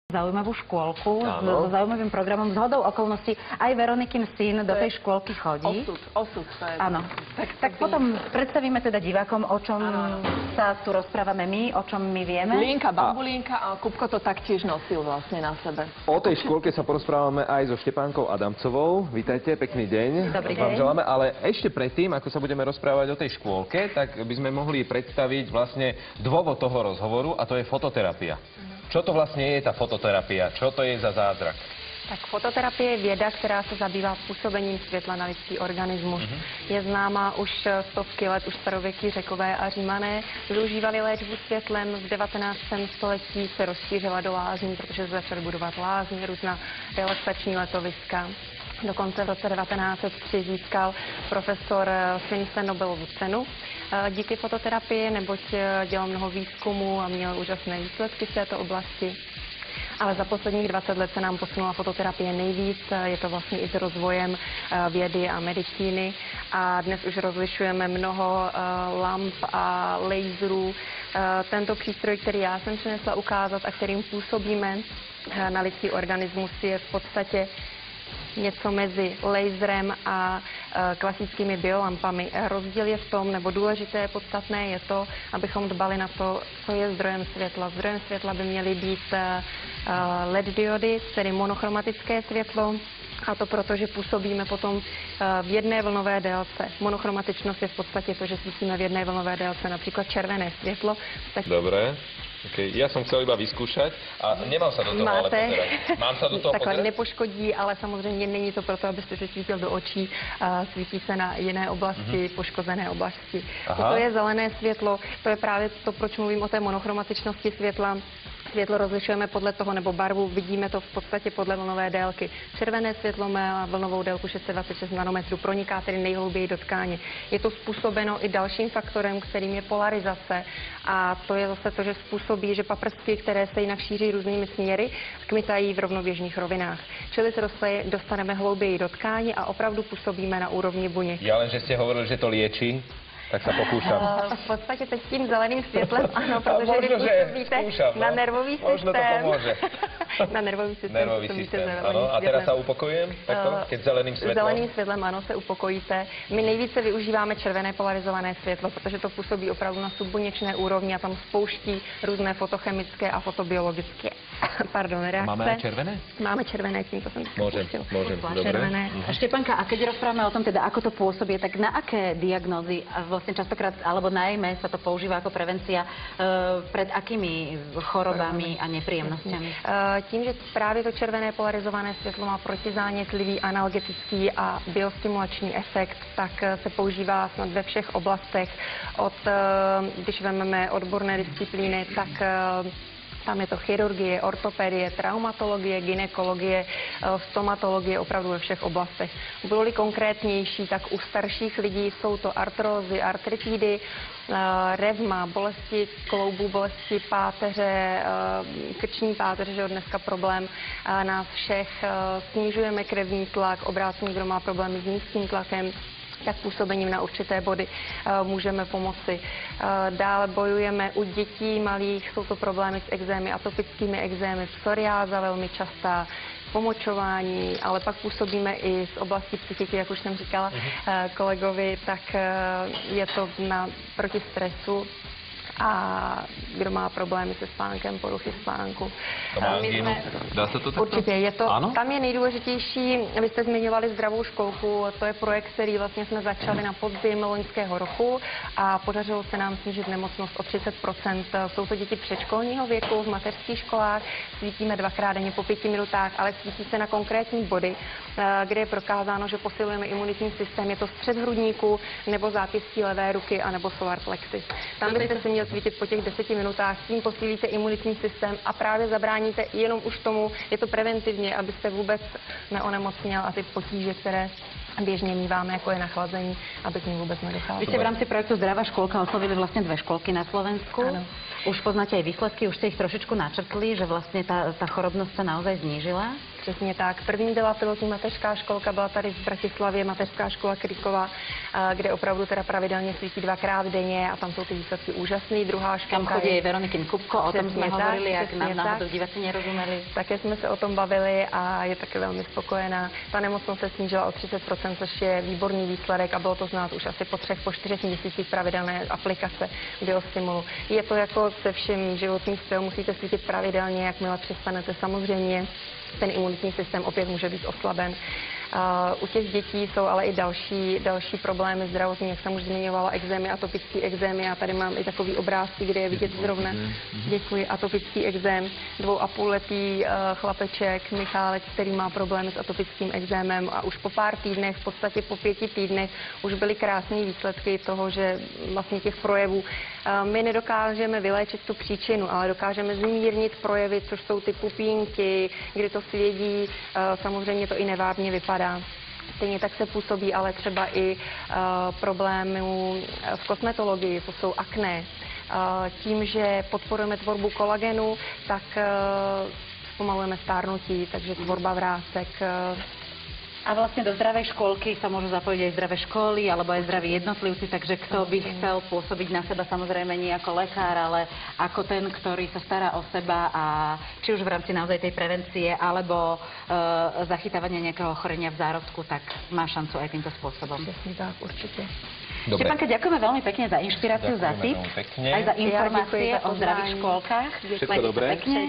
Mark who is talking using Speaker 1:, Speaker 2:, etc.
Speaker 1: Zaujímavú škôlku so zaujímavým programom. Zhodou okolností aj Veronikin syn do tej škôlky chodí.
Speaker 2: Osud, to je.
Speaker 1: Áno. Tak potom predstavíme teda divákom, o čom sa tu rozprávame my, o čom my vieme.
Speaker 2: Linka, babulinka a Kupko to taktiež nosil vlastne na sebe.
Speaker 3: O tej škôlke sa porozprávame aj so Štepánkou Adamcovou. Vítajte, pekný deň.
Speaker 1: Dobrý
Speaker 3: Vám
Speaker 1: deň.
Speaker 3: želáme, ale ešte predtým, ako sa budeme rozprávať o tej škôlke, tak by sme mohli predstaviť vlastne dôvod toho rozhovoru, a to je fototerapia. Čo to vlastně je ta fototerapia? Čo to je za zázrak?
Speaker 4: Tak fototerapie je věda, která se zabývá působením světla na lidský organismus. Je známá už stovky let, už starověkí Řekové a Římané využívali léčbu světlem. V 19. století se rozšířila do lázní, protože se začaly budovat lázně, různá relaxační letoviska. Dokonce v roce 1903 získal profesor Svinsen Nobelovu cenu díky fototerapii, neboť dělal mnoho výzkumů a měl úžasné výsledky v této oblasti. Ale za posledních 20 let se nám posunula fototerapie nejvíc, je to vlastně i s rozvojem vědy a medicíny a dnes už rozlišujeme mnoho lamp a laserů. Tento přístroj, který já jsem přinesla ukázat a kterým působíme na lidský organismus, je v podstatě něco mezi laserem a klasickými biolampami. Rozdíl je v tom, nebo důležité, podstatné je to, abychom dbali na to, co je zdrojem světla. Zdrojem světla by měly být LED diody, tedy monochromatické světlo, a to proto, že působíme potom v jedné vlnové délce. Monochromatičnost je v podstatě to, že svítíme v jedné vlnové délce, například červené světlo.
Speaker 3: Dobre. Okay. Ja som chcel iba vyskúšať a nemám sa do toho ale pozerať. Mám sa do toho
Speaker 4: Takhle
Speaker 3: pozerať?
Speaker 4: nepoškodí, ale samozřejmě není to proto, abyste se svítil do očí. Svítí se na jiné oblasti, poškozené oblasti. To je zelené světlo, to je právě to, proč mluvím o té monochromatičnosti světla. Světlo rozlišujeme podle toho, nebo barvu, vidíme to v podstatě podle vlnové délky. Červené světlo má vlnovou délku 626 nanometrů, proniká tedy nejhlouběji do tkáně. Je to způsobeno i dalším faktorem, kterým je polarizace. A to je zase to, že způsobí, že paprsky, které se jinak šíří různými směry, kmitají v rovnoběžných rovinách. Čili se dostaneme hlouběji do tkáně a opravdu působíme na úrovni buněk.
Speaker 3: Ja len, že ste hovorili, že to liečí, tak sa pokúšam.
Speaker 4: V podstatě teď tím zeleným světlem, ano, protože vy působíte na nervový systém.
Speaker 3: Možno to pomôže.
Speaker 4: Na nervový systém.
Speaker 3: Nervový systém, ano. A teraz sa upokojujem, takto, keď zeleným světlem?
Speaker 4: Zeleným světlem, ano, se upokojíte. My nejvíce využíváme červené polarizované světlo, protože to působí opravdu na subbuněčné úrovni a tam spouští různé fotochemické a fotobiologické reakce.
Speaker 3: Máme aj červené?
Speaker 4: Máme červené, tímto jsem
Speaker 3: Môžem, dobre.
Speaker 1: Červené. Štepanka, a keď rozprávame o tom, teda ako to pôsobí, tak na aké diagnózy vlastne častokrát, alebo najmä sa to používa ako prevencia, pred akými chorobami a nepríjemnosťami?
Speaker 4: Tím, že právě to červené polarizované světlo má protizánětlivý, analgetický a biostimulační efekt, tak se používá snad ve všech oblastech. Když vezmeme odborné disciplíny, tak tam je to chirurgie, ortopedie, traumatologie, gynekologie, stomatologie, opravdu ve všech oblastech. Budou-li konkrétnější, tak u starších lidí jsou to artrózy, artritidy, revma, bolesti kloubů, bolesti páteře, krční páteře, že je dneska problém nás všech. Snižujeme krevní tlak, obráceně, kdo má problémy s nízkým tlakem, tak působením na určité body můžeme pomoci. Dále bojujeme u dětí malých, jsou to problémy s exémy, atopickými exémy, psoriáza velmi častá, pomočování, ale pak působíme i z oblasti psychiky, jak už jsem říkala kolegovi, tak je to proti stresu. A kdo má problémy se spánkem, poruchy spánku.
Speaker 3: To má angínu? Dá se to takto?
Speaker 4: Určitě, je to, tam je nejdůležitější, vy jste zmiňovali zdravou školku, to je projekt, který vlastně jsme začali na podzim loňského roku a podařilo se nám snížit nemocnost o 30%. Jsou to děti předškolního věku v mateřských školách, svítíme 2krát denně po 5 minutách, ale svítí se na konkrétní body, kde je prokázáno, že posilujeme imunitní systém, je to střed hrudníku nebo zápěstí levé ruky anebo solar plexus. Tam byste si měl svítit po těch 10 minutách, tím posílíte imunitní systém a právě zabráníte jenom už tomu, je to preventivně, abyste vůbec neonemocněl a ty potíže, které běžně míváme, jako je nachlazení, aby k ním vůbec nedocházelo.
Speaker 1: Vy ste v rámci projektu Zdravá školka oslovili vlastne 2 školky na Slovensku.
Speaker 4: Áno.
Speaker 1: Už poznáte aj výsledky, už ste ich trošičku načrtli, že vlastne tá chorobnosť sa naozaj znížila?
Speaker 4: Přesně tak. První byla pilotní mateřská školka, byla tady v Bratislavě mateřská škola Krikova, kde opravdu teda pravidelně svítí 2krát denně a tam jsou ty výsledky úžasné. výborný, druhá
Speaker 1: Kam
Speaker 4: školka
Speaker 1: chodí
Speaker 4: je...
Speaker 1: aj Veronikin Kupko, o tom
Speaker 4: Přesně
Speaker 1: jsme
Speaker 4: tak,
Speaker 1: hovorili, jak
Speaker 4: přesně
Speaker 1: nám náhodou
Speaker 4: tak.
Speaker 1: diváci nerozumeli.
Speaker 4: Také jsme se o tom bavili a je také velmi spokojená. Ta nemocnost se snížila o 30%, což je výborný výsledek a bylo to znát už asi po 4 měsících pravidelné aplikace biostimulu. Je to jako se vším životním stylem, musíte svítit pravidelně, jakmile přestanete. Samozřejmě ten imunitní systém opět může být oslaben. U těch dětí jsou ale i další problémy zdravotní, jak jsem už zmiňovala, ekzémy, atopický ekzém. Já tady mám i takový obrázky, kde je vidět zrovna, děkuji, atopický ekzém. 2,5letý chlapeček Michálek, který má problémy s atopickým ekzémem a už po pár týdnech, v podstatě po 5 týdnech, už byly krásné výsledky toho, že vlastně těch projevů my nedokážeme vyléčit tu příčinu, ale dokážeme zmírnit projevy, což jsou ty pupínky, kdy to svědí, samozřejmě to i nevábně vypadá. Stejně tak se působí ale třeba i problémy v kosmetologii, to jsou akné. Tím, že podporujeme tvorbu kolagenu, tak zpomalujeme stárnutí, takže tvorba vrásek.
Speaker 1: A vlastne do zdravej škôlky sa môžu zapojiť aj zdravé školy, alebo aj zdraví jednotlivci, takže kto by chcel pôsobiť na seba, samozrejme nie ako lekár, ale ako ten, ktorý sa stará o seba a či už v rámci naozaj tej prevencie, alebo zachytávania nejakého ochorenia v zárodku, tak má šancu aj týmto spôsobom.
Speaker 4: Presne tak, určite.
Speaker 3: Dobre.
Speaker 1: Štefanka, ďakujeme veľmi pekne za inšpiráciu, za
Speaker 3: Ďakujeme
Speaker 1: tip,
Speaker 3: veľmi pekne.
Speaker 1: aj za informácie
Speaker 4: ďakujem za
Speaker 1: o zdravých
Speaker 4: pozvání.
Speaker 1: škôlkach.
Speaker 3: Všetko
Speaker 1: Majte sa
Speaker 3: dobré.
Speaker 1: pekne.